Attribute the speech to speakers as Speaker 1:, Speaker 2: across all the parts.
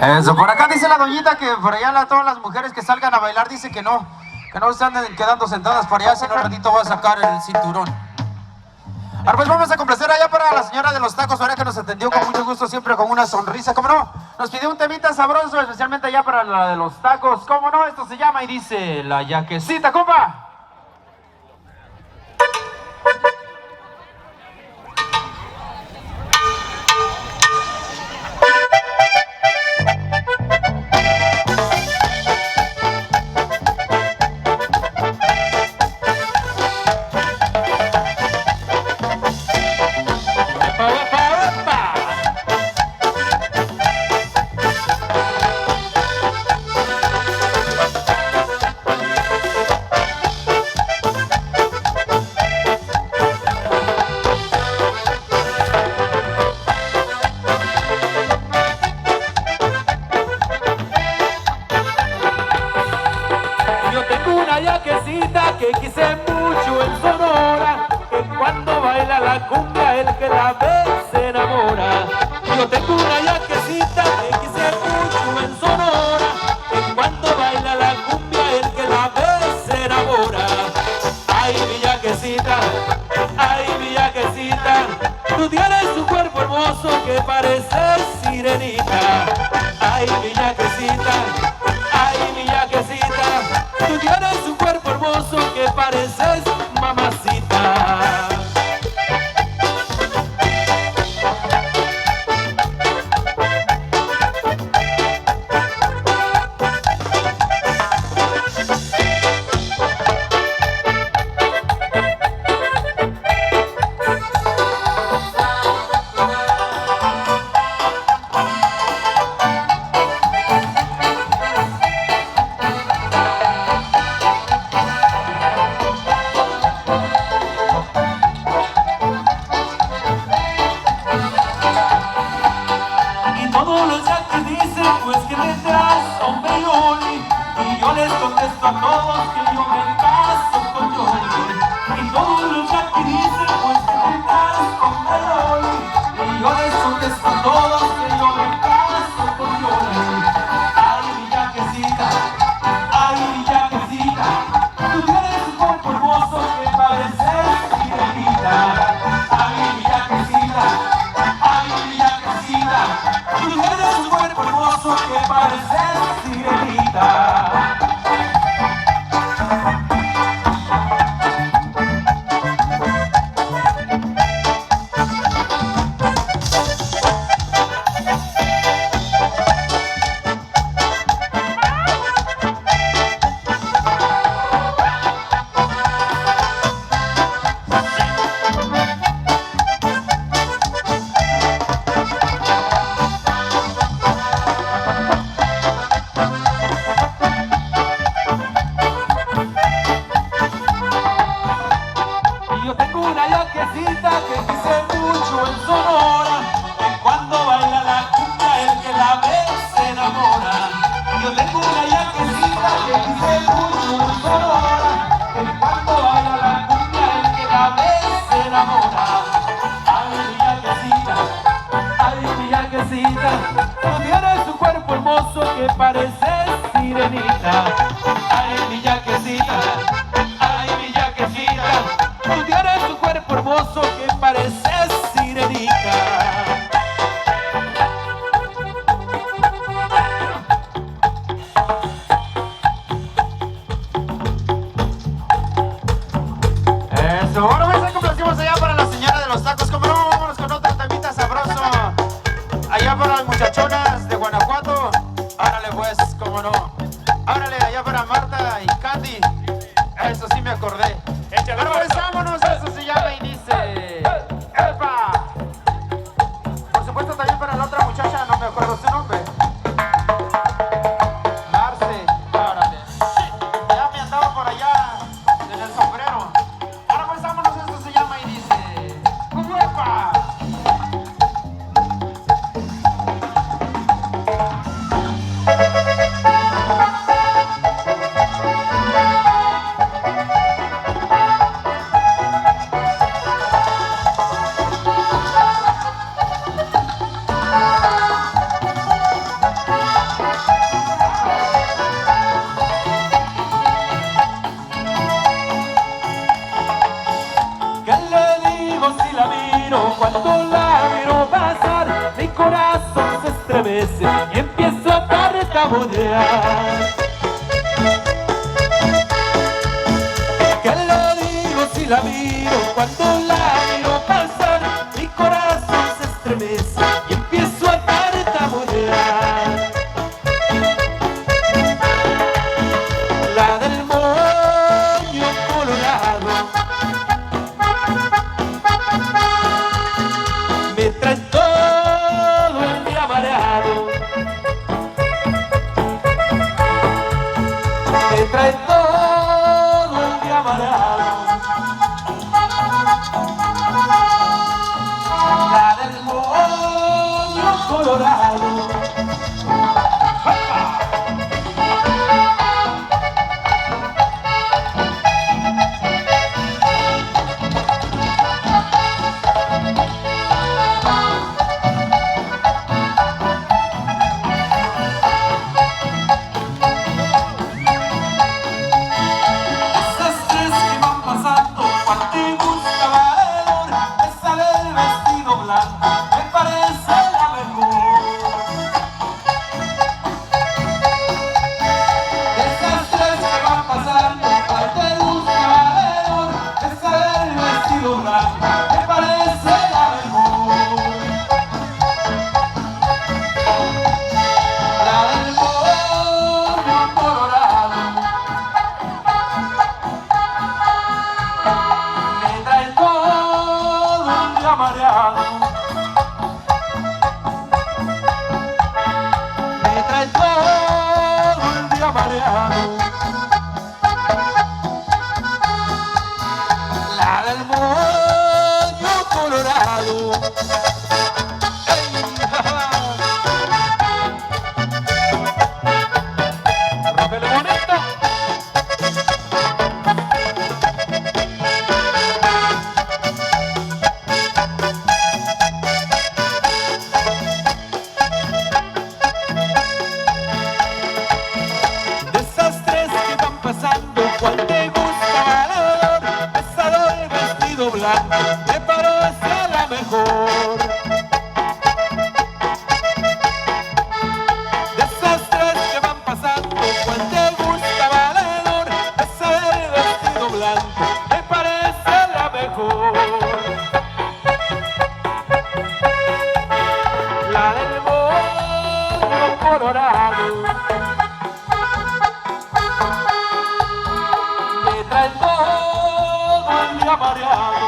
Speaker 1: Eso, por acá dice la doñita que por allá todas las mujeres que salgan a bailar dice que no se anden quedando sentadas por allá, si no ratito va a sacar el cinturón. Ahora pues vamos a complacer allá para la señora de los tacos, ahora que nos atendió con mucho gusto, siempre con una sonrisa, ¿cómo no? Nos pidió un temita sabroso, especialmente allá para la de los tacos, ¿cómo no? Esto se llama y dice La Yaquecita, compa.
Speaker 2: Que quise mucho en Sonora, que cuando baila la cumbia el que la ve se enamora. Yo tengo una yaquecita que quise mucho en Sonora, que cuando baila la cumbia el que la ve se enamora. Ay mi yaquecita, tú tienes un cuerpo hermoso que parece sirenita. Ay mi yaquecita, tú tienes un cuerpo hermoso que pareces mamacita. Pues que detrás son Yoli, y yo les contesto a todos que yo me caso con Yoli. Y todos los yaquis dicen pues que detrás son Yoli, y yo les contesto a todos que yo me caso con Yoli. Ay mi yaquecita, tú tienes un cuerpo hermoso que pareces sirenita. Ay mi yaquecita, tú tienes un cuerpo hermoso que pareces sirenita. Yo tengo una yaquecita que quise mucho en Sonora, que cuando baila la cumbia el que la ve se enamora. Yo tengo una yaquecita que quise mucho en Sonora, que cuando baila la cumbia el que la ve se enamora. Ay mi yaquecita, tú tienes un cuerpo hermoso que pareces sirenita. Ay mi yaquecita, tú tienes un cuerpo hermoso que pareces sirenita.
Speaker 1: Eso, bueno, pues complacimos allá para la señora de los tacos, como no, vámonos con otro temita sabroso. Allá para las muchachonas de Guanajuato, árale pues, como no. Árale, allá para Marta y Candy, eso sí me acordé. Pero pues vámonos, eso se llama y dice ¡epa! Por supuesto también para la otra muchacha, no me acuerdo su nombre. Marce, árale. Ya me andaba por allá en el sombrero. Ahora pues vámonos, eso se llama y dice ¡epa!
Speaker 2: Cuando la miro pasar, mi corazón se estremece y empiezo a tartamudear. ¿Qué le digo si la miro? Cuando la miro pasar, mi corazón se estremece y empiezo a tartamudear. La del moño colorado me trae todo el día mareado, me trae todo el día mareado. La del moño colorado. Me trae todo el día mareado. La del moño colorado. Rómpele bonito. ¿Cuál te gusta, valedor? Esa del vestido blanco me parece la mejor. De esas tres que van pasando, ¿cuál te gusta, valedor? Esa del vestido blanco me parece la mejor. La del moño colorado. Trae todo el día mareado.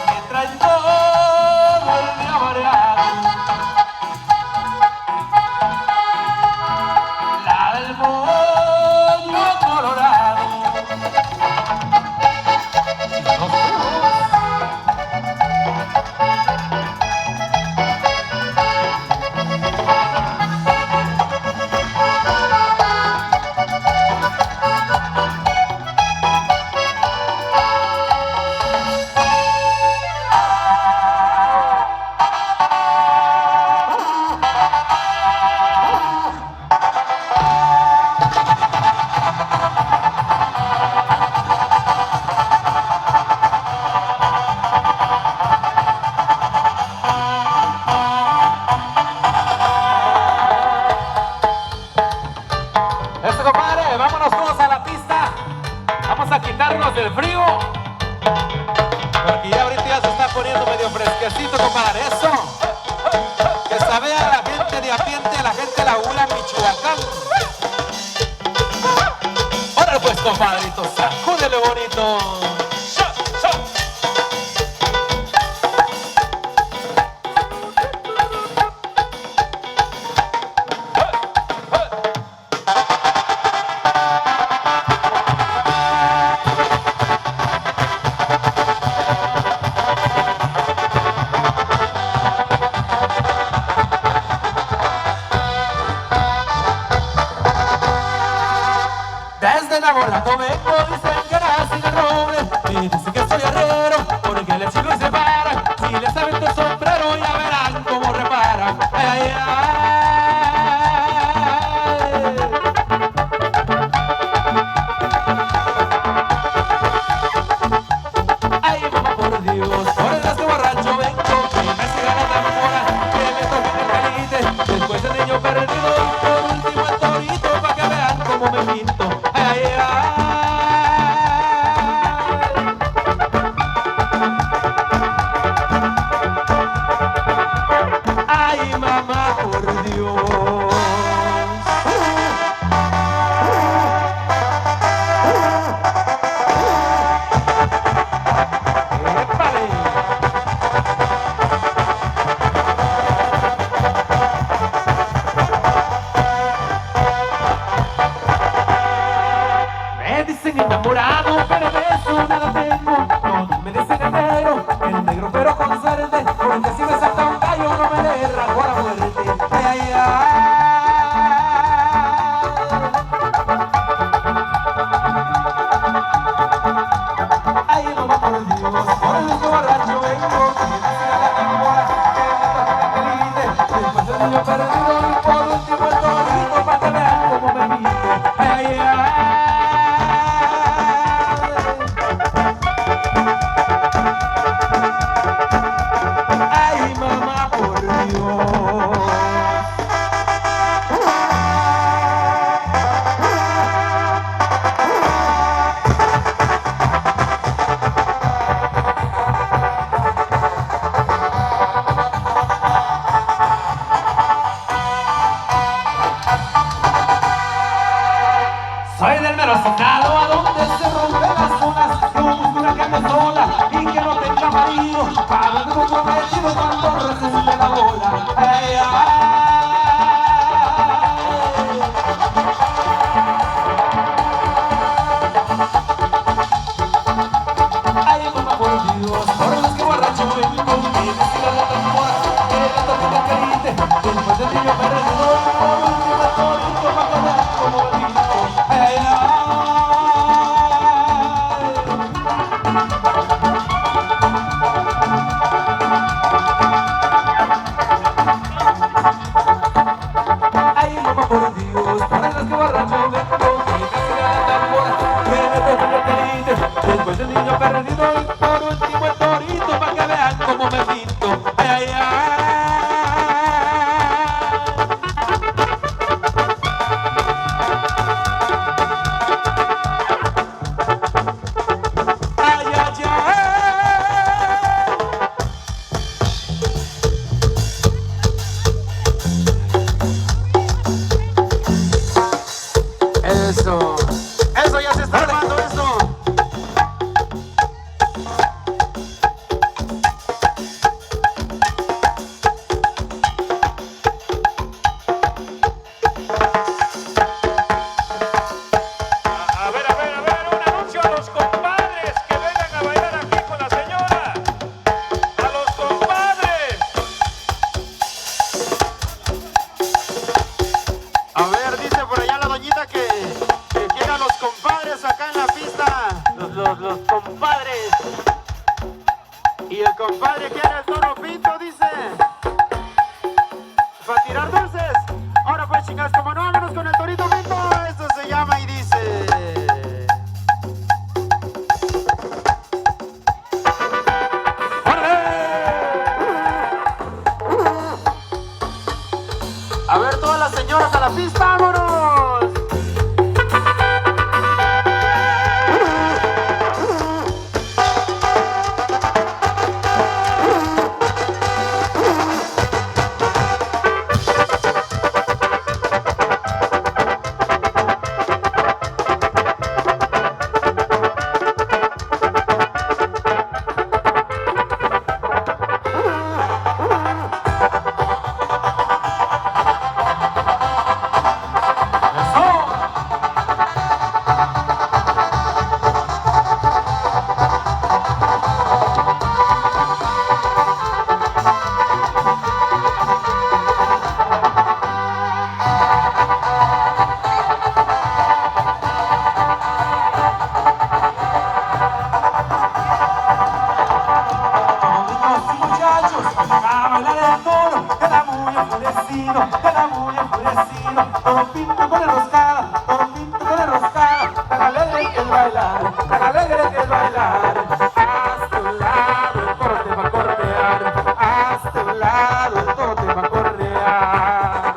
Speaker 2: Me trae todo el día mareado. La del moño colorado. Compadre, vámonos todos a la pista. Vamos a quitarnos del frío, porque ya ahorita ya se está poniendo medio fresquecito, compadre. Eso, que se vea la gente de Apiente, la gente de la Ula, Michoacán. Órale pues, compadrito, sacúdele bonito. Desde enamorado vengo, dicen que nací de roble. Y dicen que soy herrero, porque le chico y se para. Si les avento el sombrero, ya verán cómo reparan. Ay, ay, ay. como me pinto. Ay, ay, mamá, por Dios. Me dicen enamorado, pero de eso nada tengo. No, me dicen el negro pero con suerte, porque si me salta un gallo no me le rasgo a la muerte. Ay, ay, mamá, por Dios, por el borracho vengo, que me dicen a la tambora, que me toca después del niño perdido y por último el torito, para que vean cómo me pinto. Ay, ay, mamá, por Dios. Soy del mero Hacendado, a donde se rompen las zonas. Yo busco una que ande sola y que no tenga marido, para verme comprometido cuando recesite la bola. Ay, ay, mamá, por Dios, por los que borracho vengo, que me siga la tambora, que le toque la carite, después del niño perdido y por último el torito, para que vean cómo me pinto. Ay, ay, mamá, por Dios, para los que borracho vengo, que me siga la tambora, que me toque la carite, después del niño perdido y por último el torito, para que vean cómo me pinto. Ay, ay, ay, ay.
Speaker 1: Eso. Eso ya se está armando eso.
Speaker 3: Un anuncio a los compadres que vengan a bailar aquí con la señora. A los compadres.
Speaker 1: A ver, dice por allá la doñita que quiere a los compadres acá en la pista. Los compadres. Y el compadre quiere el toro pinto, dice. Para tirar dulces. Ahora pues, chicas, como no, vámonos con el torito pinto. Esto se llama y dice. A ver, todas las señoras a la pista, vámonos.
Speaker 2: Era muy enfurecido, todo pinto con enroscada, todo pinto con enroscada, tan alegre que es bailar, tan alegre que es bailar. Hasta un lado el toro te va a correar, hasta un lado el toro te va a correar.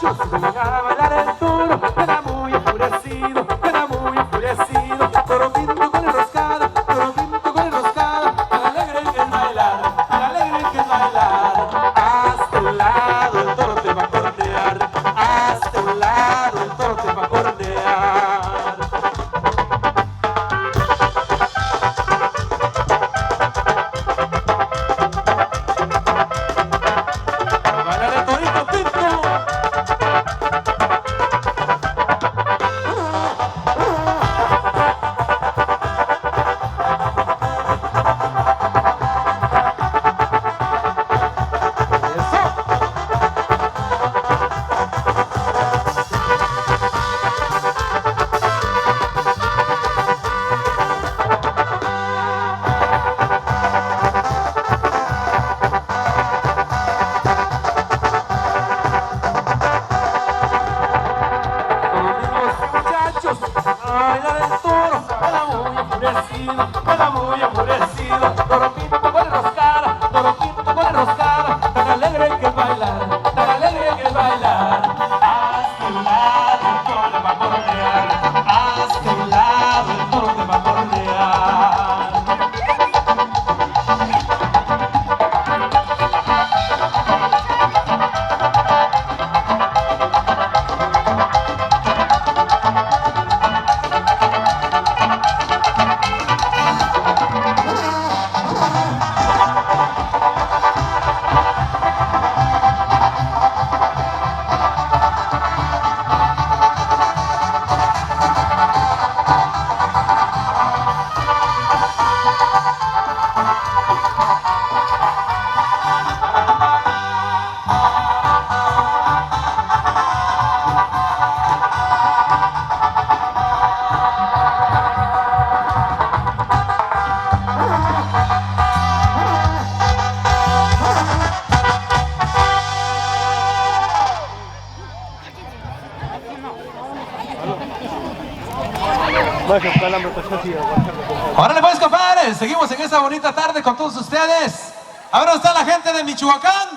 Speaker 2: muchachos vengan a bailar el toro. Queda muy enfurecido, queda muy enfurecido. Toro pinto con enroscada, toro pinto con enroscada. Tan alegre que es bailar, tan alegre que es bailar. Hasta un lado el toro te va a cortear, hasta un lado el toro te va a cortear. Queda muy enfurecido, toro pinto con enroscada, toro pinto con enroscada. Tan alegre que es bailar, tan alegre que es bailar. Hasta un lado el toro te va a cortear, hasta un lado el toro te va a cortear.
Speaker 4: Órale pues, compadres, seguimos en esta bonita tarde con todos ustedes. Ahora está la gente de Michoacán.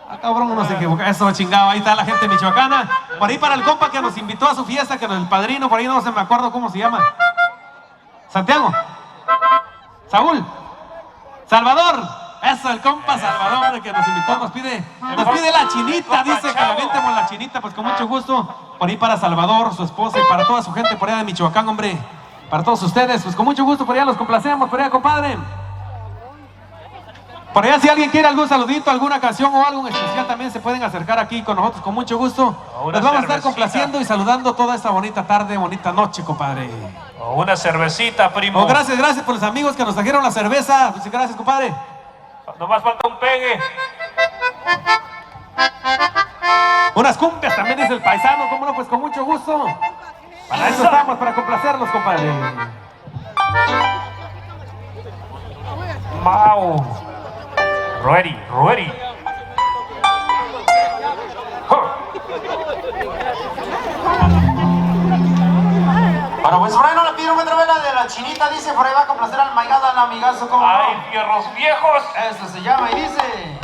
Speaker 4: Ah, cabrón, no se equivoca. Eso, chingado, ahí está la gente michoacana. Por ahí para el compa que nos invitó a su fiesta, que era el padrino, por ahí no se me acuerdo cómo se llama. Santiago. Saúl. Salvador. Eso, el compa Salvador, que nos invitó, nos pide la chinita, dice que le aventemos la chinita, pues con mucho gusto. Por ahí para Salvador, su esposa, y para toda su gente por allá de Michoacán, hombre. Para todos ustedes, pues con mucho gusto por allá los complacemos, por allá, compadre. Por allá, si alguien quiere algún saludito, alguna canción o algo en especial, también se pueden acercar aquí con nosotros con mucho gusto. Les vamos a estar complaciendo y saludando toda esta bonita tarde, bonita noche, compadre.
Speaker 3: O una cervecita, primo.
Speaker 4: Oh, gracias por los amigos que nos trajeron la cerveza. Muchas gracias, compadre.
Speaker 3: Nomás falta un pegue.
Speaker 4: Unas cumbias también, dice el paisano, cómo no, pues con mucho gusto. Para eso estamos, para complacerlos, compadre.
Speaker 3: Mau. Ready.
Speaker 1: Bueno, pues por ahí no le pidieron otra vez la de la chinita, dice, por ahí va a complacer al maigado, al amigazo, ¿cómo
Speaker 3: ¡Ay,
Speaker 1: no?
Speaker 3: fierros viejos!
Speaker 1: Eso se llama y dice...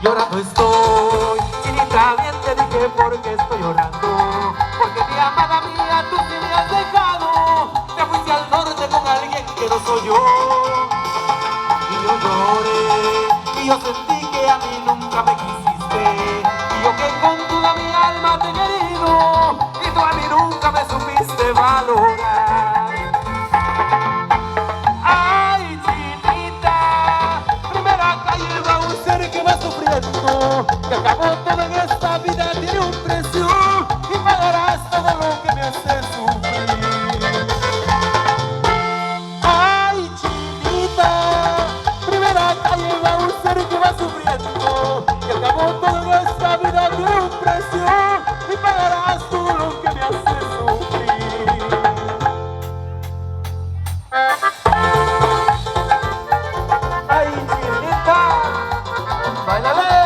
Speaker 2: Llorando estoy, chinita, bien te dije por qué estoy llorando. Porque mi amada mía, tú sí me has dejado. Te fuiste al norte con alguien que no soy yo. Y yo lloré. y yo sentí que a mí nunca me quisiste. Y yo que con toda mi alma te he querido, y tú a mí nunca me supiste valorar. Ay, chinita, primera calle va un ser que va sufriendo, que acabó toda en esta vida, tiene un precio, y pagarás todo lo que me hace sufrir. Ay, chinita, primera calle va un ser que va sufriendo, que acabó todo en esta vida, tiene un precio, y pagarás todo lo que me hace sufrir. Ay, chinita, bailale.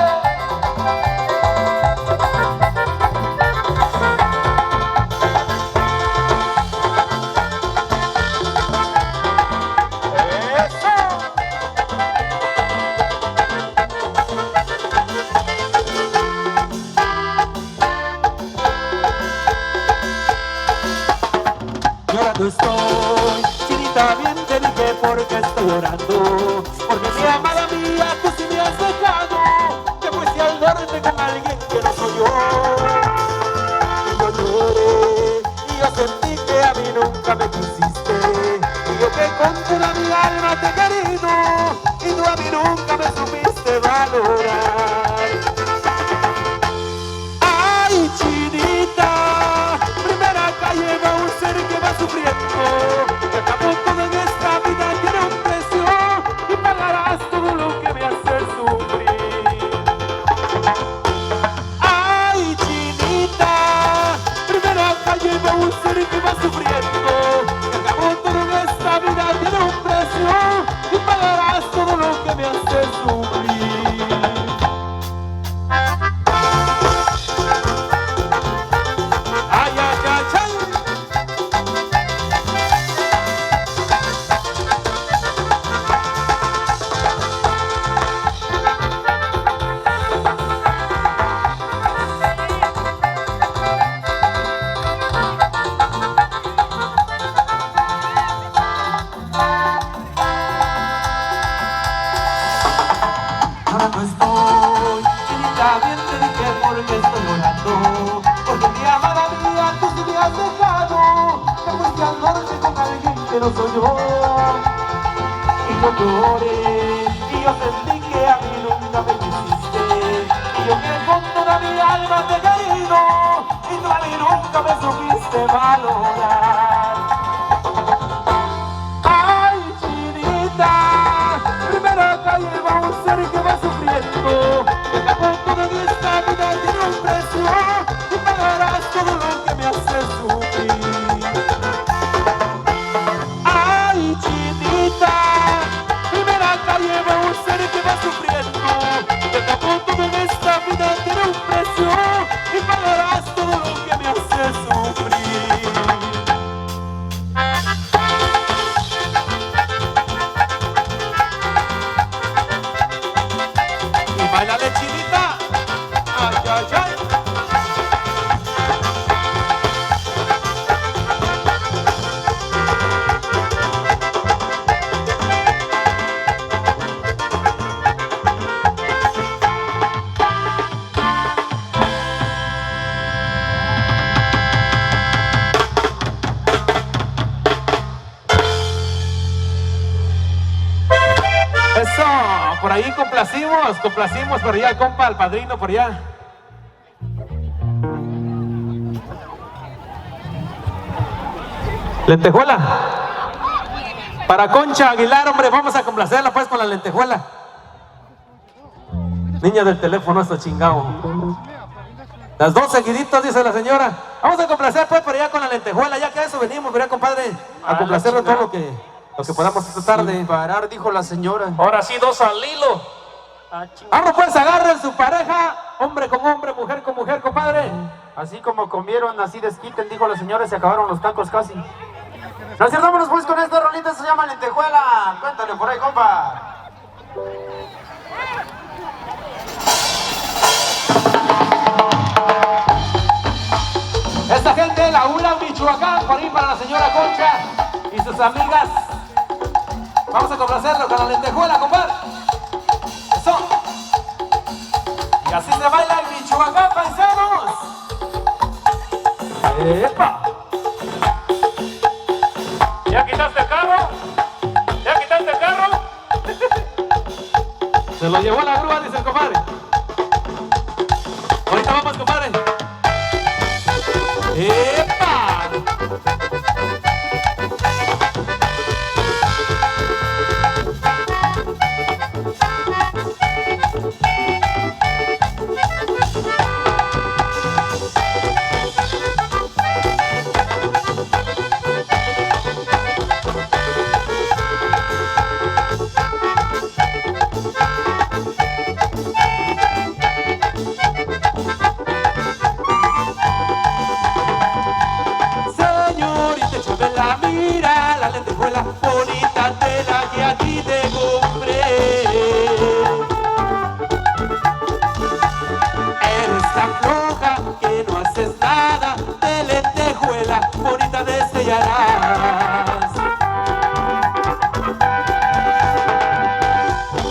Speaker 2: Llorando estoy, chinita, bien te dije por qué estoy llorando. Porque mi amada mía, tú sí me has dejado, te fuiste al norte con alguien que no soy yo. Y yo lloré, y yo sentí que a mí nunca me quisiste. Y yo que con toda mi alma te he querido, y tú a mí nunca me supiste valorar. Ay, chinita, primera calle va un ser que va sufriendo, que acabó todo en esta vida, tiene un precio, y pagarás todo lo que me hace sufrir. Ay, chinita, primera calle va un ser que va sufriendo, que acabó todo en esta vida, tiene un precio, y pagarás todo lo que me hace sufrir. Ay, ay, ay, ay. Llorando estoy, chinita, bien te dije por qué estoy llorando. Porque mi amada mía, tú sí me has dejado, te fuiste al norte con alguien que no soy yo. Y yo lloré, y yo sentí que a mí nunca me quisiste. Y yo que con toda mi alma te he querido, y tú a mí nunca me supiste valorar. Ay, chinita, primera calle va un ser que va sufriendo, que acabó todo en esta vida, tiene un precio, y pagarás todo lo que me hace sufrir. Ay, chinita, primera calle va un ser que va sufriendo, que acabó todo en esta vida, tiene un precio, y pagarás todo lo que me hace sufrir. Y bailale, chinita. Ay, ay, ay.
Speaker 4: Eso, por ahí complacimos por allá al compa, al padrino, por allá. Lentejuela. Para Concha Aguilar, hombre, vamos a complacerla pues con la lentejuela. Niña del teléfono, esto chingado. Las dos seguiditos, dice la señora. Vamos a complacer pues por allá con la lentejuela, ya que a eso venimos, ¿verdad, compadre? A complacerle todo lo que podamos esta tarde.
Speaker 1: Sin parar, dijo la señora.
Speaker 3: Ahora sí, dos al hilo.
Speaker 4: Vamos pues, agarren su pareja, hombre con hombre, mujer con mujer, compadre.
Speaker 1: Así como comieron, así desquiten, dijo la señora, y se acabaron los tacos casi. Nos vámonos pues con esta rolita, se llama Lentejuela. Cuéntale por ahí, compa.
Speaker 4: Esta gente de la ULA, Michoacán, por ahí para la señora Concha y sus amigas. Vamos a complacerlo con la lentejuela, compadre. Eso. Y así se baila en Michoacán, paisanos. ¡Epa!
Speaker 3: ¿Ya quitaste el carro? ¿Ya quitaste el carro?
Speaker 4: Se lo llevó la grúa, dice el compadre. Ahorita vamos, compadre. ¡Epa! Señorita, échame la mira, la lentejuela bonita tela que aquí te compré. Eres tan floja que no haces nada, de lentejuela bonita destellarás.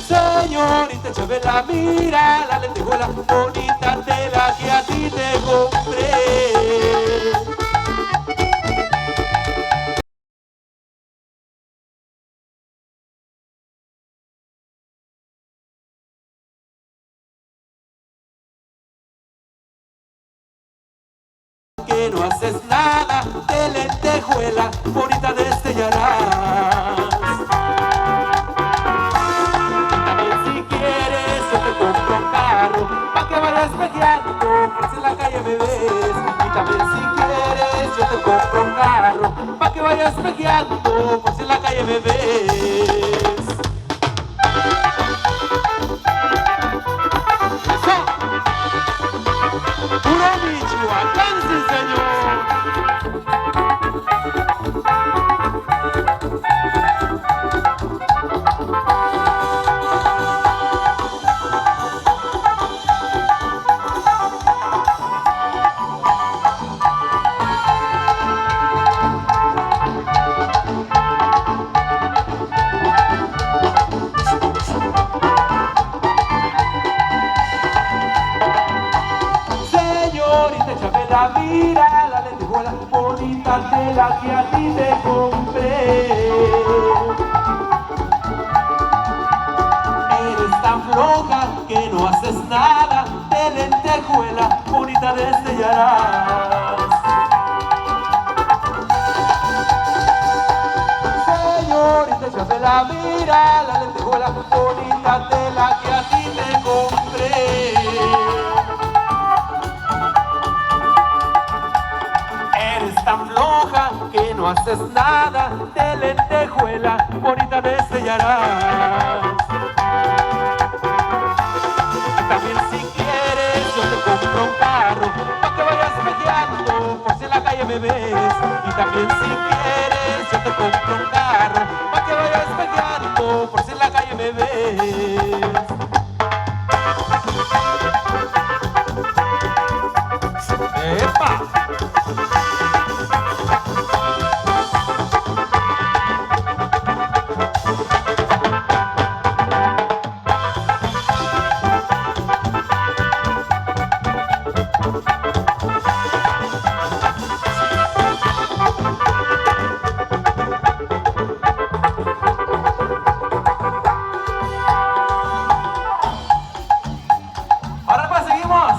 Speaker 4: Señorita, échame la mira, la lentejuela bonita tela que a ti te compré. Que no haces nada, de lentejuela bonita destellarás. También si quieres yo te compro un carro pa' que vayas espejeando por si en la calle me ves. Y también si quieres yo te compro un carro pa' que vayas espejeando por si en la calle me ves. ¡Eso! ¡Puro Michoacán, sí señor! Señorita, échame la mira, la lentejuela bonita tela que a ti te compré. Eres tan floja que no haces nada, de lentejuela bonita destellarás. Señorita, échame la mira, la lentejuela bonita tela que a ti te compré. Eres tan floja que no haces nada, de lentejuela bonita destellarás. También si quieres yo te compro un carro pa' que vayas peleando por si en la calle me ves. Y también si quieres yo te compro un carro pa' que vayas peleando por si en la calle me ves. ¡Epa!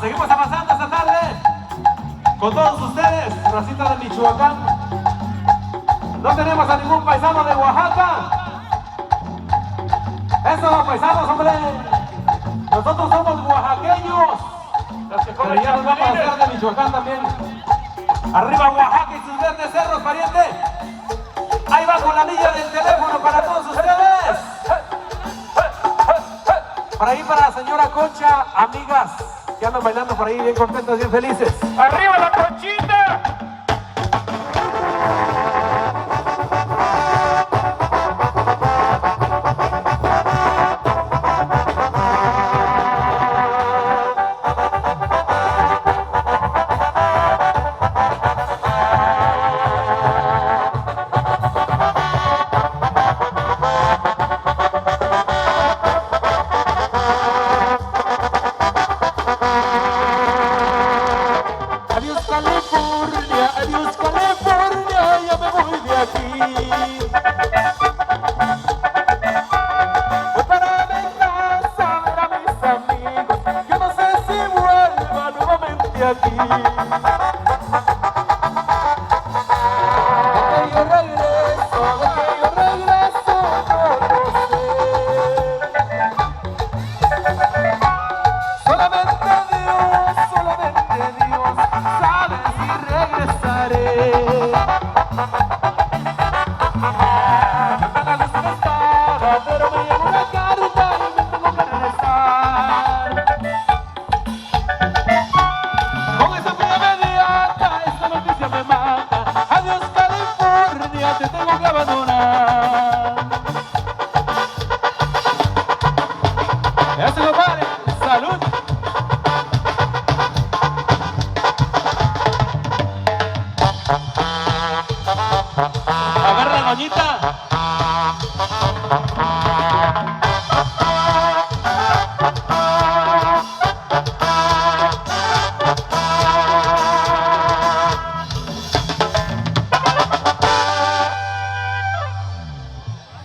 Speaker 4: Seguimos avanzando esta tarde con todos ustedes, racita de Michoacán. No tenemos a ningún paisano de Oaxaca. Esos paisanos, hombre, nosotros somos oaxaqueños, pero ya nos vamos a hacer de Michoacán también. Arriba Oaxaca y sus verdes cerros, pariente. Ahí va con la línea del teléfono para todos ustedes. Por ahí para la señora Concha, amigas que andan bailando por ahí bien contentas, bien felices.
Speaker 3: ¡Arriba la Conchita!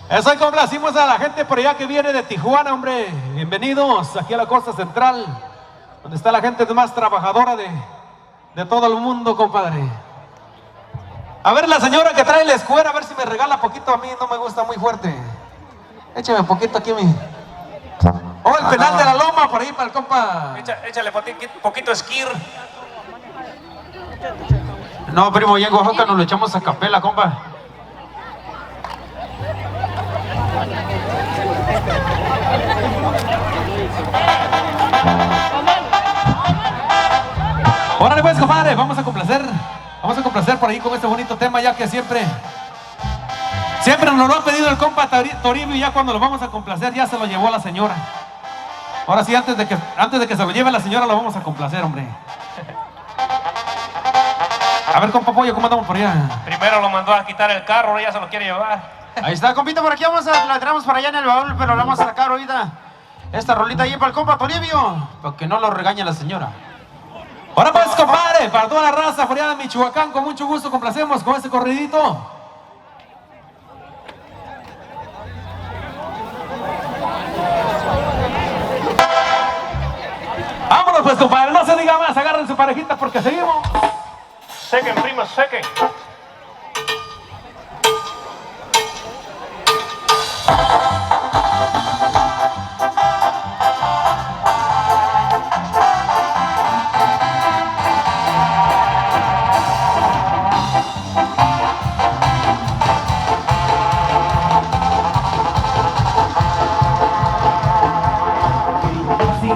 Speaker 4: Eso, y complacimos a la gente por allá que viene de Tijuana, hombre. Bienvenidos aquí a la costa central, donde está la gente más trabajadora de todo el mundo, compadre. A ver, la señora que trae la escuela, a ver si me regala poquito. A mí no me gusta muy fuerte. Échame un poquito aquí, mi. Oh, el penal de la loma, por ahí para el compa.
Speaker 3: Échale poquito esquir.
Speaker 1: No, primo, ya en Oaxaca nos lo echamos a capela, compa.
Speaker 4: Órale pues, compadre, vamos a complacer por ahí con este bonito tema, ya que siempre nos lo ha pedido el compa Toribio, y ya cuando lo vamos a complacer ya se lo llevó la señora. Ahora sí, antes de que se lo lleve la señora, lo vamos a complacer, hombre. A ver, compa Pollo, ¿cómo andamos por allá?
Speaker 3: Primero lo mandó a quitar el carro, ahora ya se lo quiere llevar.
Speaker 1: Ahí está, compita, por aquí la traemos para allá en el baúl, pero la vamos a sacar ahorita. Esta rolita ahí para el compa Toribio, para que no lo regañe la señora.
Speaker 4: Ahora pues, compadre, para toda la raza por allá de Michoacán, con mucho gusto complacemos con este corridito. Vámonos pues, compadre, no se diga más, agarren su parejita porque seguimos.
Speaker 3: Sequen, primos, sequen.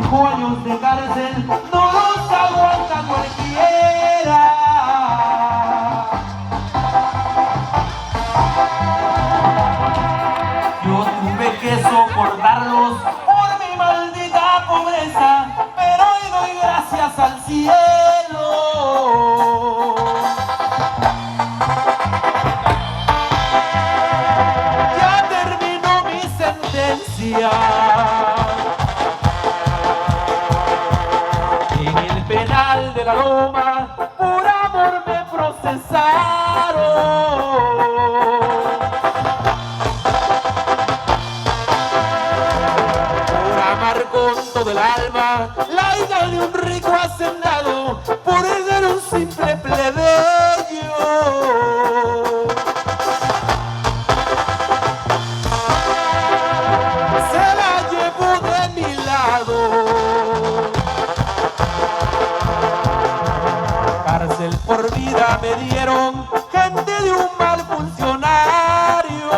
Speaker 2: Años de cárcel no los aguanta cualquiera. Yo tuve que soportarlos por mi maldita pobreza, pero hoy doy gracias al cielo. Ya terminó mi sentencia. De la loma, por amor me procesaron. Por amar con todo el alma la hija de un rico hacendado, por ser un simple plebeyo. Se la llevo de mi lado. Por vida me dieron gente de un mal funcionario.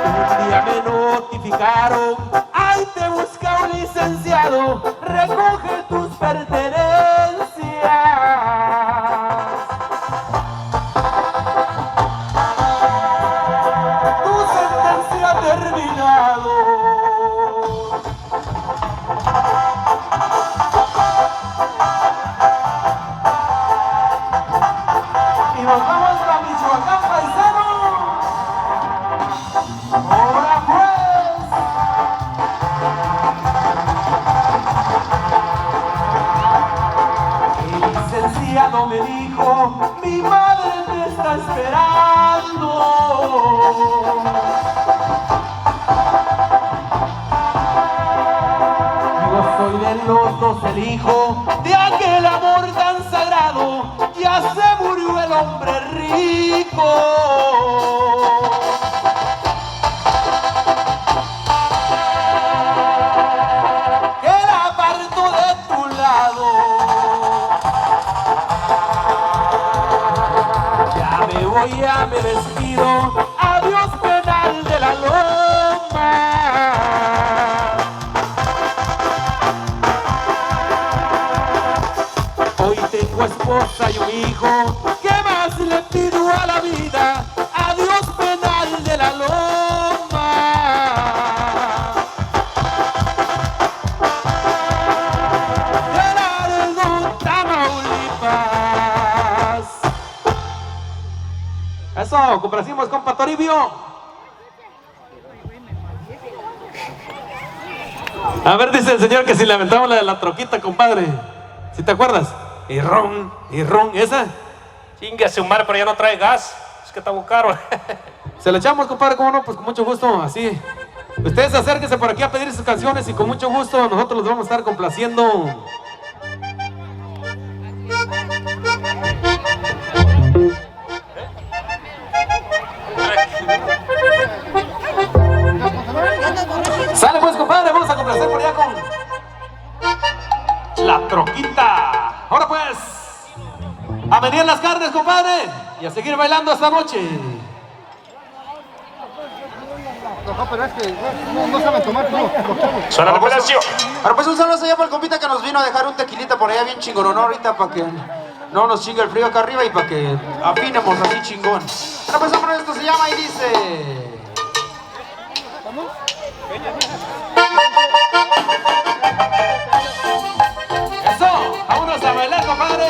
Speaker 2: Un día me notificaron, ahí te busca un licenciado, recoge tus pertenencias. Tu sentencia ha terminado. Y nos vamos a Michoacán, paisano. ¡Ahora pues! El licenciado me dijo, mi madre te está esperando. Dios el Hijo de aquel amor tan sagrado, ya se murió el hombre rico. Que la aparto de tu lado. Ya me voy, ya me despido, adiós penal de la loma. Hoy tengo esposa y un hijo, ¿qué más le pido a la vida? Adiós penal de la loma. De Laredo, Tamaulipas.
Speaker 4: Eso, complacimos, compa Toribio. A ver, dice el señor que si le aventamos la de la troquita, compadre. ¿Sí te acuerdas? Y ron, esa.
Speaker 3: Chingue a su madre, pero ya no trae gas. Es que está muy caro.
Speaker 4: Se la echamos, compadre, ¿cómo no? Pues con mucho gusto, así. Ustedes acérquense por aquí a pedir sus canciones y con mucho gusto nosotros los vamos a estar complaciendo. Sale pues, compadre, vamos a complacer por allá con la troquita. Ahora pues, a venir las carnes, compadre, y a seguir bailando esta noche.
Speaker 5: Pero es que no saben tomar, no.
Speaker 3: Suena la operación.
Speaker 1: Ahora pues un saludo allá para el compita que nos vino a dejar un tequilita por allá bien chingón, ¿no? Ahorita para que no nos chingue el frío acá arriba y para que afinemos así chingón. Ahora pues hombre, esto se llama y dice...
Speaker 4: Eso, vámonos a bailar, compadre.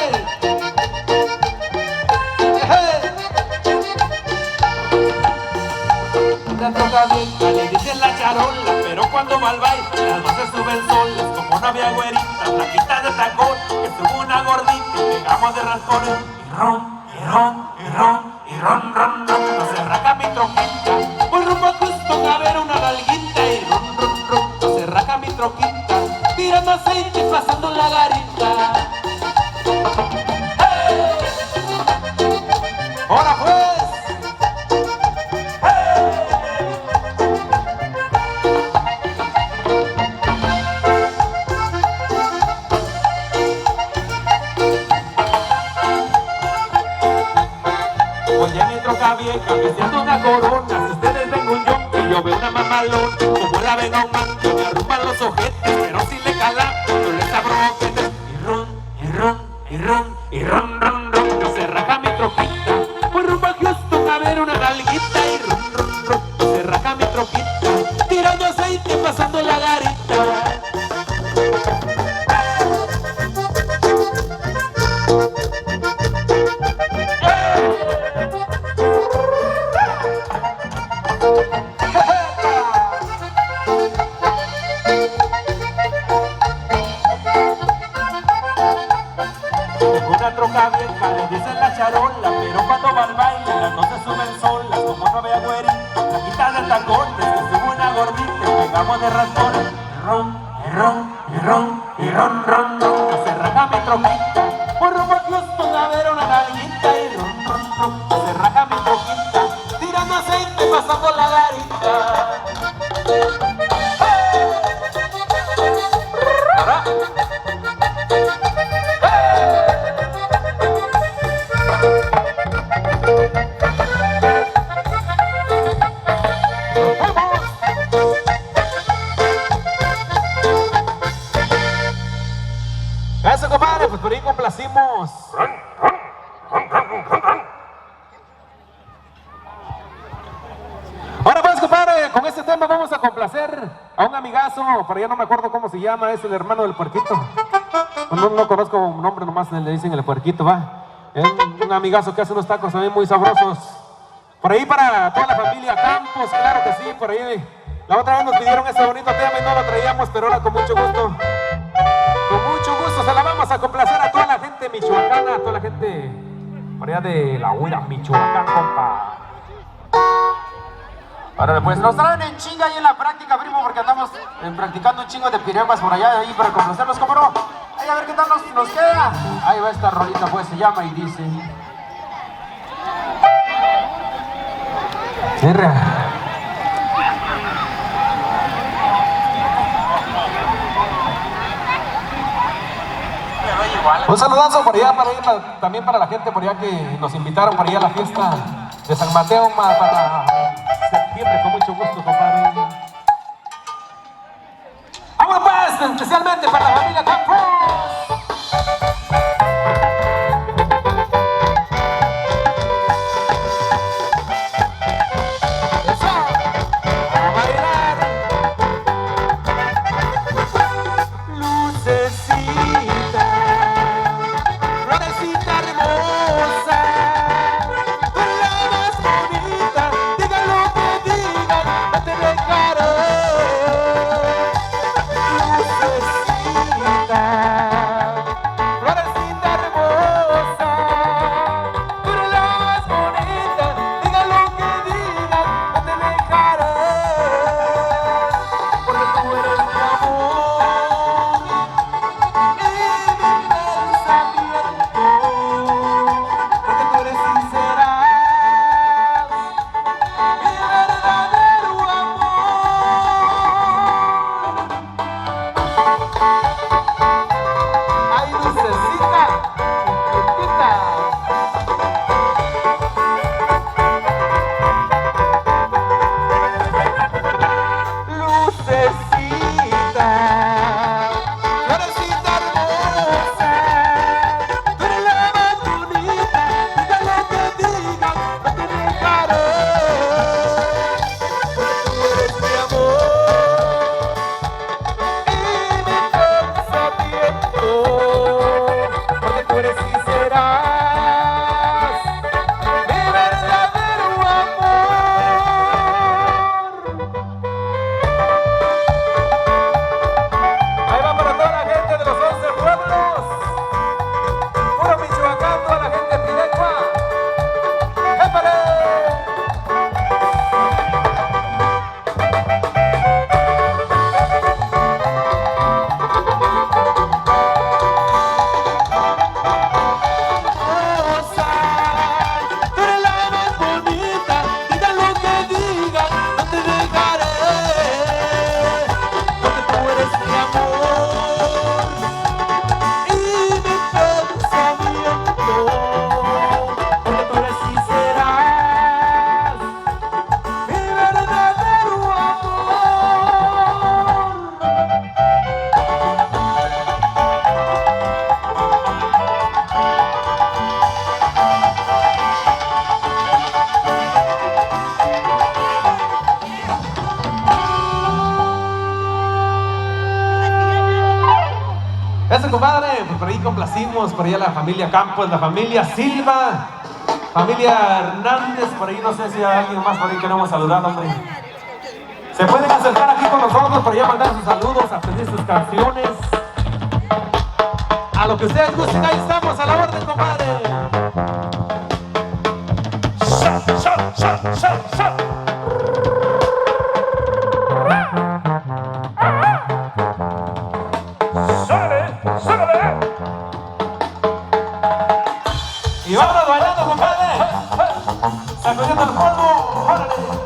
Speaker 2: La troca vieja le dicen la charola, pero cuando va al baile las dos se suben solas. Como no había güerita, flaquita de tacón, que subo una gordita y pegamos de rascones. Y ron, y ron, y ron, y ron, ron, ron. No se raja mi troquita, voy rumbo a Cusco a ver una nalguita. Y ron, ron, ron, no se raja mi troquita, tirando aceite y pasando la garita. ¡Hey!
Speaker 4: Ahora pues.
Speaker 2: Oye, mi troca vieja, me siento una corona. Si ustedes ven un yonki, yo veo una mamalona. Como la ven a un man, que me arrumban los ojetes, pero si le cala, no le sabro ojetes. Y ron, y ron, y ron, y ron, ron, ron. No se raja mi troquita, voy rumbo a Houston a ver una nalguita. Y ron, ron, ron, no se raja mi troquita, tirando aceite, pasando la garita. Una troca vieja le dicen la charola, pero cuando va al baile las dos se suben solas. Como no vea güerita, la quita de tacones, que subo una gordita y pegamos de razones. Y ron, y ron, y ron, y ron, ron, ron. No se raja mi troquita, por rumbo a Houston a ver una nalguita. Y ron, ron, ron, no se raja mi troquita, tirando aceite, pasando la garita. Ahora.
Speaker 4: Eso, compadre, pues por ahí complacimos. Ahora pues, compadre, con este tema vamos a complacer a un amigazo, por allá no me acuerdo cómo se llama, es el hermano del puerquito. No conozco un nombre, nomás le dicen el puerquito, va. Es un amigazo que hace unos tacos también muy sabrosos. Por ahí para toda la familia Campos, claro que sí, por ahí. La otra vez nos pidieron ese bonito tema y no lo traíamos, pero ahora con mucho gusto. Con mucho gusto se la vamos a complacer a toda la gente michoacana, a toda la gente por allá de la Huira, Michoacán, compa.
Speaker 1: Órale, pues nos traen en chinga ahí en la práctica, primo, porque andamos practicando un chingo de piraguas por allá ahí para conocerlos, ¿cómo no? Ahí a ver qué tal nos queda. Ahí va esta rolita, pues se llama y dice. Cierra.
Speaker 4: Un saludazo por allá también para la gente por allá que nos invitaron por allá a la fiesta de San Mateo para septiembre, con mucho gusto, compadre. ¡Vamos pues! Especialmente para la familia Campos. Eso, compadre, pues por ahí complacimos, por allá la familia Campos, la familia Silva, familia Hernández, por ahí no sé si hay alguien más por ahí que no hemos saludado, hombre. Se pueden acercar aquí con nosotros, por allá mandar sus saludos, a pedir sus canciones. A lo que ustedes gusten, ahí estamos, a la orden, compadre. Y vámonos bailando, compadre. Sacudiendo el polvo. ¡Órale!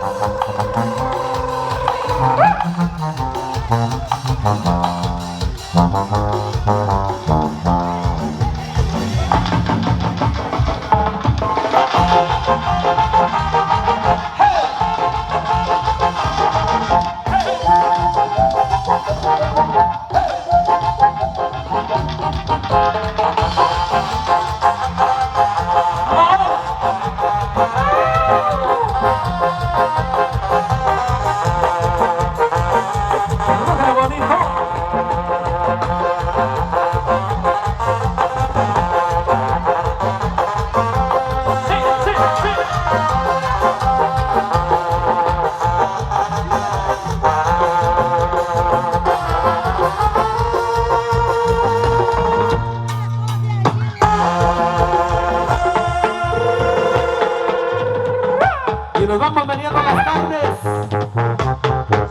Speaker 4: Y nos vamos meneando las carnes.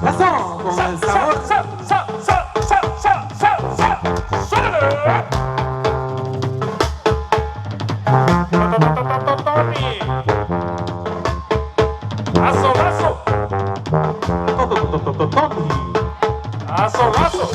Speaker 4: Eso, con el sabor.
Speaker 3: Lazo, lazo. Lazo, lazo.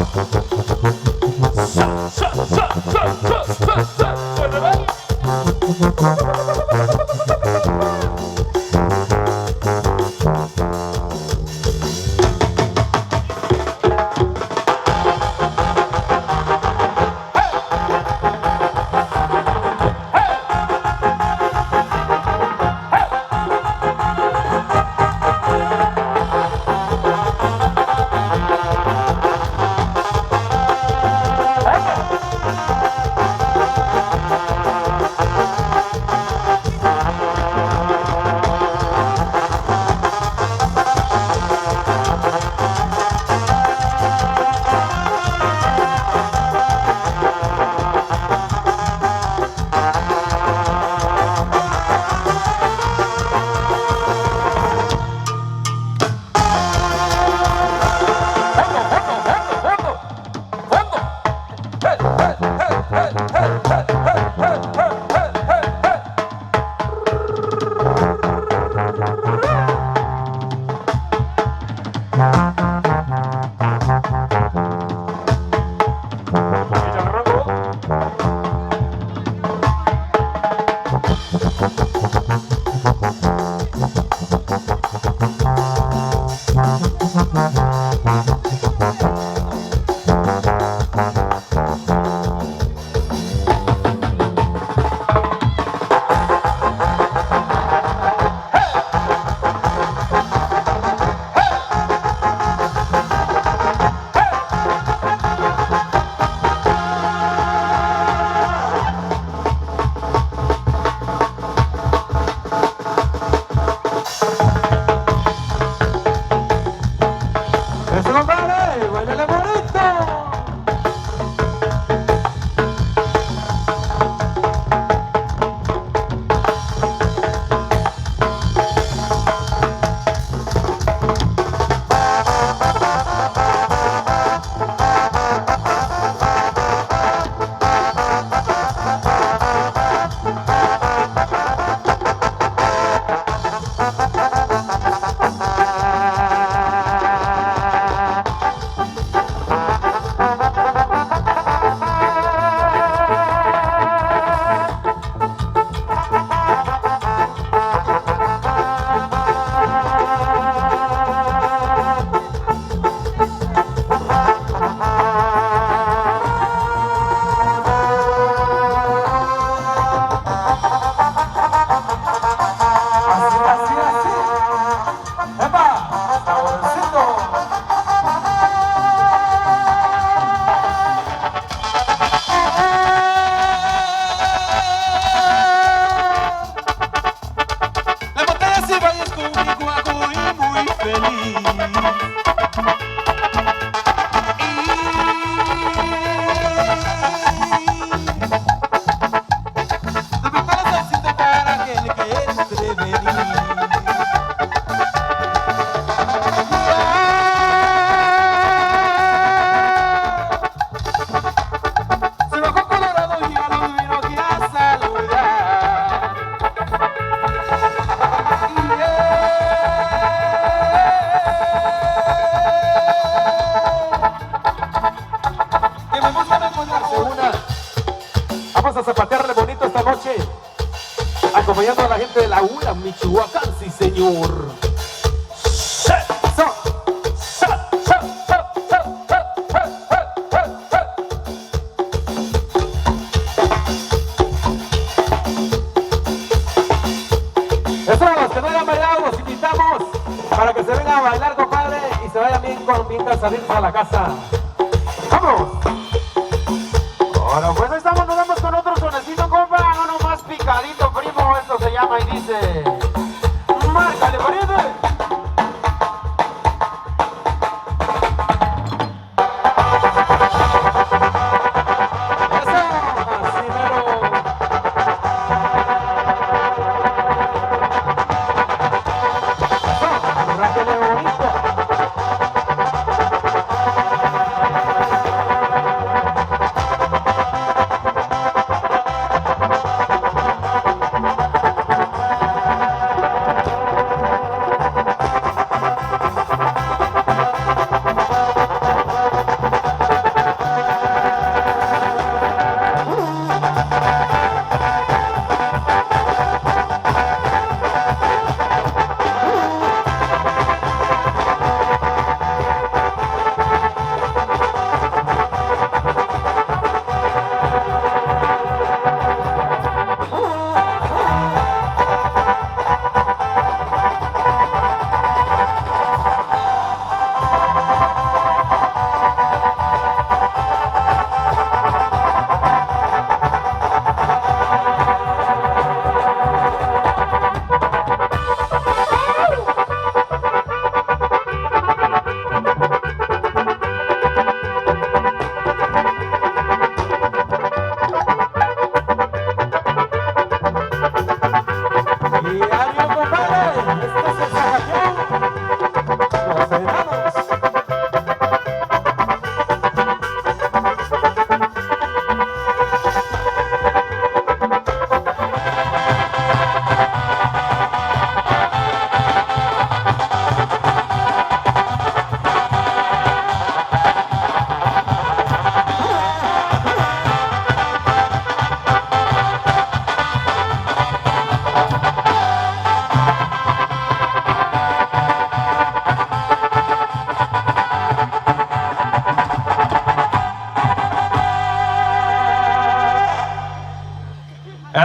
Speaker 4: acompañando a la gente de la ULA, Michoacán, sí señor. Eso, los que no hayan bailado, los invitamos para que se vengan a bailar, compadre, y se vayan bien cansaditos a la casa. ¡Vamos!
Speaker 1: Ahora pues ahí estamos, nos vamos con otro sonecito, compa, uno más picadito, primo, esto se llama y dice... ¡Márcale, pariente!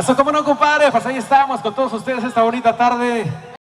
Speaker 4: Eso, cómo no, compadre, pues ahí estamos con todos ustedes esta bonita tarde.